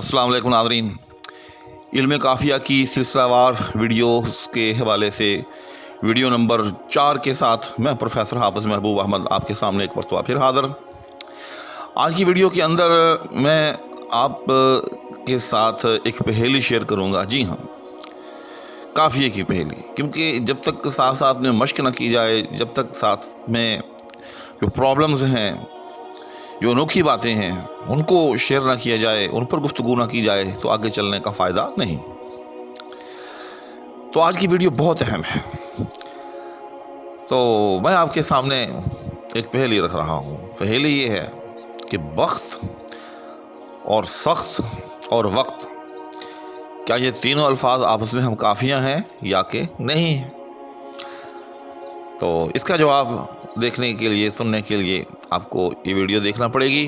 السلام علیکم ناظرین، علم کافیہ کی سلسلہ وار ویڈیوز کے حوالے سے ویڈیو نمبر 4 کے ساتھ میں پروفیسر حافظ محبوب احمد آپ کے سامنے ایک مرتبہ پھر حاضر۔ آج کی ویڈیو کے اندر میں آپ کے ساتھ ایک پہیلی شیئر کروں گا۔ جی ہاں، کافیے کی پہیلی، کیونکہ جب تک ساتھ ساتھ میں مشق نہ کی جائے، جب تک ساتھ میں جو پرابلمز ہیں، جو انوکھی باتیں ہیں، ان کو شیئر نہ کیا جائے، ان پر گفتگو نہ کی جائے تو آگے چلنے کا فائدہ نہیں۔ تو آج کی ویڈیو بہت اہم ہے۔ تو میں آپ کے سامنے ایک پہیلی رکھ رہا ہوں۔ پہیلی یہ ہے کہ وقت اور سخت اور وقت، کیا یہ تینوں الفاظ آپس میں ہم کافیہ ہیں یا کہ نہیں ہیں؟ تو اس کا جواب دیکھنے کے لیے، سننے کے لیے آپ کو یہ ویڈیو دیکھنا پڑے گی،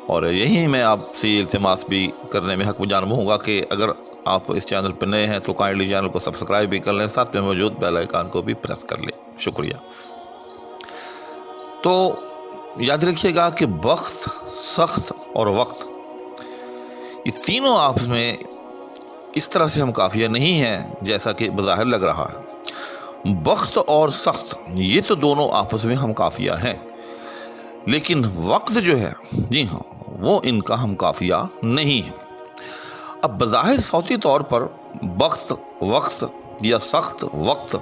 اور یہی میں آپ سے التماس بھی کرنے میں حق جانب ہوں گا کہ اگر آپ اس چینل پہ نئے ہیں تو کائنڈلی چینل کو سبسکرائب بھی کر لیں، ساتھ میں موجود بیل آئیکن کو بھی پریس کر لیں۔ شکریہ۔ تو یاد رکھیے گا کہ وقت، سخت اور وقت، یہ تینوں آپس میں اس طرح سے ہم کافیہ نہیں ہیں جیسا کہ بظاہر لگ رہا ہے۔ وقت اور سخت یہ تو دونوں آپس میں ہم کافیہ ہیں، لیکن وقت جو ہے، جی ہاں، وہ ان کا ہم کافیہ نہیں ہے۔ اب بظاہر صوتی طور پر وقت یا سخت وقت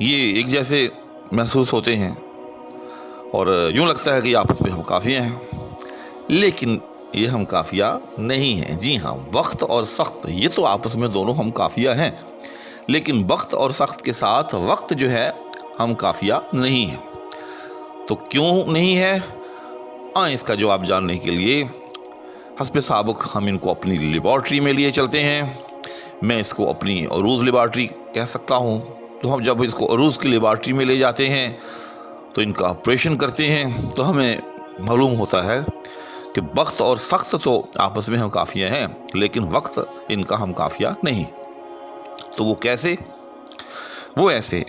یہ ایک جیسے محسوس ہوتے ہیں اور یوں لگتا ہے کہ آپس میں ہم کافیہ ہیں، لیکن یہ ہم کافیہ نہیں ہیں۔ جی ہاں، وقت اور سخت یہ تو آپس میں دونوں ہم کافیہ ہیں، لیکن وقت اور سخت کے ساتھ وقت جو ہے ہم کافیہ نہیں ہے۔ تو کیوں نہیں ہے؟ اس کا جواب جاننے کے لیے حسب سابق ہم ان کو اپنی لیبارٹری میں لیے چلتے ہیں۔ میں اس کو اپنی عروض لیبارٹری کہہ سکتا ہوں۔ تو ہم جب اس کو عروض کی لیبارٹری میں لے جاتے ہیں تو ان کا آپریشن کرتے ہیں تو ہمیں معلوم ہوتا ہے کہ وقت اور سخت تو آپس میں ہم کافیہ ہیں، لیکن وقت ان کا ہم کافیہ نہیں۔ تو وہ کیسے؟ وہ ایسے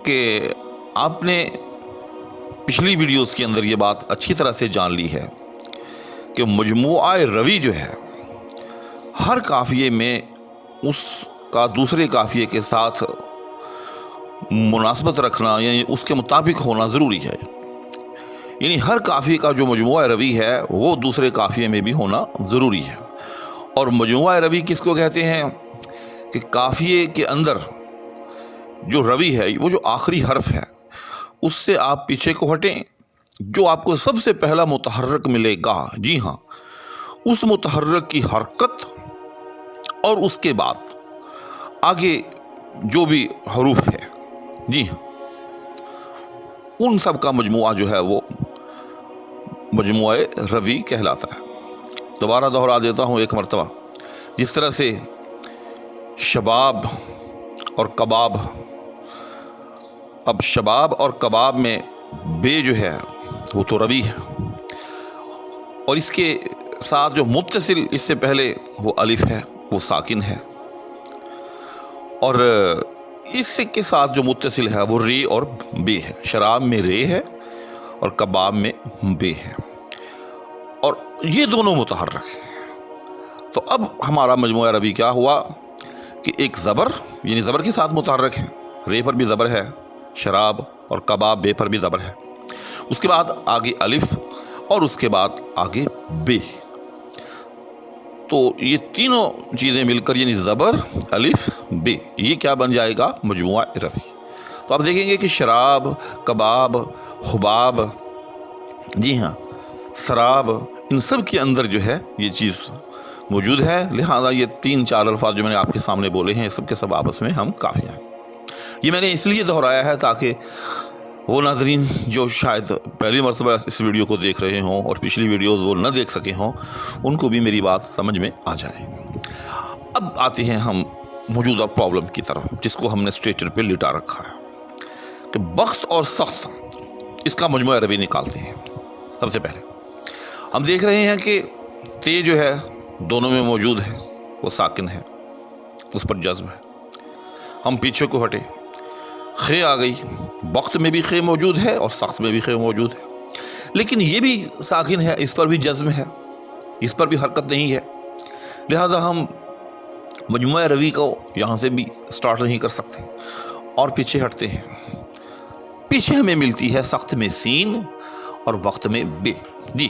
کہ آپ نے پچھلی ویڈیوز کے اندر یہ بات اچھی طرح سے جان لی ہے کہ مجموعہ روی جو ہے، ہر قافیے میں اس کا دوسرے قافیے کے ساتھ مناسبت رکھنا، یعنی اس کے مطابق ہونا ضروری ہے۔ یعنی ہر قافیے کا جو مجموعہ روی ہے وہ دوسرے قافیے میں بھی ہونا ضروری ہے۔ اور مجموعہ روی کس کو کہتے ہیں؟ کہ قافیے کے اندر جو روی ہے، وہ جو آخری حرف ہے، اس سے آپ پیچھے کو ہٹیں، جو آپ کو سب سے پہلا متحرک ملے گا، جی ہاں، اس متحرک کی حرکت اور اس کے بعد آگے جو بھی حروف ہے، جی ہاں، ان سب کا مجموعہ جو ہے وہ مجموعہ روی کہلاتا ہے۔ دوبارہ دہرا دیتا ہوں ایک مرتبہ، جس طرح سے شباب اور کباب، اب شباب اور کباب میں بے جو ہے وہ تو روی ہے، اور اس کے ساتھ جو متصل اس سے پہلے وہ الف ہے، وہ ساکن ہے، اور اس کے ساتھ جو متصل ہے وہ رے اور بے ہے۔ شراب میں رے ہے اور کباب میں بے ہے، اور یہ دونوں متحرک ہیں۔ تو اب ہمارا مجموعہ روی کیا ہوا کہ ایک زبر، یعنی زبر کے ساتھ متحرک ہے، رے پر بھی زبر ہے، شراب اور کباب بے پر بھی زبر ہے، اس کے بعد آگے الف اور اس کے بعد آگے بے۔ تو یہ تینوں چیزیں مل کر، یعنی زبر، الف، بے، یہ کیا بن جائے گا؟ مجموعہ روی۔ تو آپ دیکھیں گے کہ شراب، کباب، حباب، جی ہاں، سراب، ان سب کے اندر جو ہے یہ چیز موجود ہے۔ لہذا یہ 3-4 الفاظ جو میں نے آپ کے سامنے بولے ہیں، سب کے سب آپس میں ہم کافی ہیں۔ یہ میں نے اس لیے دہرایا ہے تاکہ وہ ناظرین جو شاید پہلی مرتبہ اس ویڈیو کو دیکھ رہے ہوں اور پچھلی ویڈیوز وہ نہ دیکھ سکے ہوں، ان کو بھی میری بات سمجھ میں آ جائے۔ اب آتے ہیں ہم موجودہ پرابلم کی طرف، جس کو ہم نے اسٹریچر پہ لٹا رکھا ہے کہ وقت اور سخت، اس کا مجموعہ روی نکالتے ہیں۔ سب سے پہلے ہم دیکھ رہے ہیں کہ تے جو ہے دونوں میں موجود ہے، وہ ساکن ہے، اس پر جزم ہے۔ ہم پیچھے کو ہٹے، خے آ گئی، وقت میں بھی خے موجود ہے اور سخت میں بھی خے موجود ہے، لیکن یہ بھی ساکن ہے، اس پر بھی جزم ہے۔ اس پر بھی حرکت نہیں ہے، لہٰذا ہم مجموعہ روی کو یہاں سے بھی سٹارٹ نہیں کر سکتے اور پیچھے ہٹتے ہیں۔ پیچھے ہمیں ملتی ہے سخت میں سین اور وقت میں بے، جی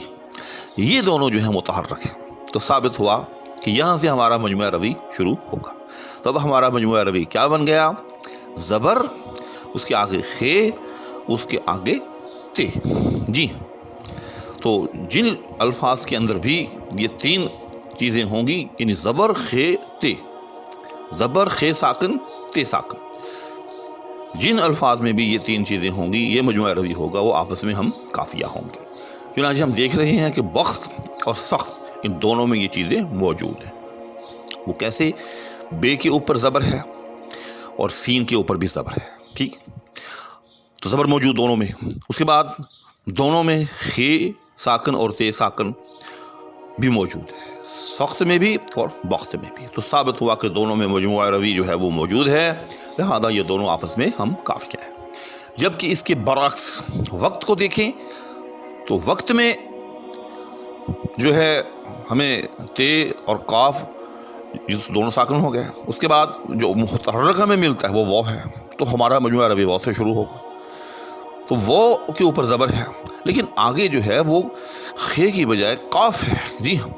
یہ دونوں جو ہیں متحرک ہیں، تو ثابت ہوا کہ یہاں سے ہمارا مجموعہ روی شروع ہوگا۔ تو اب ہمارا مجموعہ روی کیا بن گیا؟ زبر، اس کے آگے خے، اس کے آگے تے، جی تو جن الفاظ کے اندر بھی یہ تین چیزیں ہوں گی، یعنی زبر خے تے، زبر خے ساکن تے ساکن، جن الفاظ میں بھی یہ تین چیزیں ہوں گی یہ مجموعہ روی ہوگا، وہ آپس میں ہم قافیہ ہوں گے۔ چنانچہ ہم دیکھ رہے ہیں کہ وقت اور سخت ان دونوں میں یہ چیزیں موجود ہیں۔ وہ کیسے؟ بے کے اوپر زبر ہے اور سین کے اوپر بھی زبر ہے، ٹھیک، تو زبر موجود دونوں میں۔ اس کے بعد دونوں میں خے ساکن اور تے ساکن بھی موجود ہے، سخت میں بھی اور وقت میں بھی، تو ثابت ہوا کہ دونوں میں مجموعہ روی جو ہے وہ موجود ہے، لہذا یہ دونوں آپس میں ہم قافیہ ہیں۔ جبکہ اس کے برعکس وقت کو دیکھیں تو وقت میں جو ہے ہمیں تے اور قاف دونوں ساکن ہو گئے، اس کے بعد جو متحرک ہمیں ملتا ہے وہ واو ہے، تو ہمارا مجموعہ روی واو سے شروع ہوگا، تو واو کے اوپر زبر ہے، لیکن آگے جو ہے وہ خے کی بجائے قاف ہے، جی ہاں،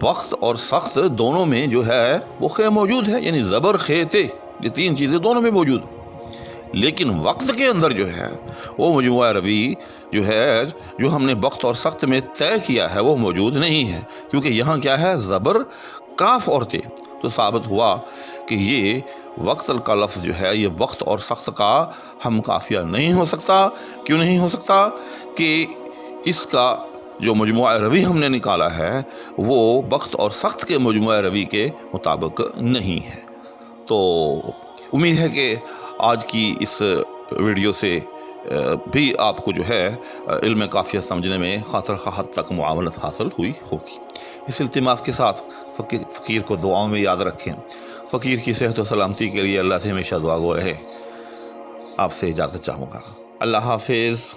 وقت اور سخت دونوں میں جو ہے وہ خے موجود ہے، یعنی زبر خے تے یہ تین چیزیں دونوں میں موجود ہیں، لیکن وقت کے اندر جو ہے وہ مجموعہ روی جو ہے جو ہم نے وقت اور سخت میں طے کیا ہے وہ موجود نہیں ہے، کیونکہ یہاں کیا ہے؟ زبر کاف اور تے، تو ثابت ہوا کہ یہ وقت کا لفظ جو ہے یہ وقت اور سخت کا ہم قافیہ نہیں ہو سکتا۔ کیوں نہیں ہو سکتا؟ کہ اس کا جو مجموعہ روی ہم نے نکالا ہے وہ وقت اور سخت کے مجموعہ روی کے مطابق نہیں ہے۔ تو امید ہے کہ آج کی اس ویڈیو سے بھی آپ کو جو ہے علم قافیہ سمجھنے میں خاطر خواہ حد تک معاونت حاصل ہوئی ہوگی۔ اس التماس کے ساتھ فقیر کو دعاؤں میں یاد رکھیں۔ فقیر کی صحت و سلامتی کے لیے اللہ سے ہمیشہ دعا گو رہے۔ آپ سے اجازت چاہوں گا۔ اللہ حافظ۔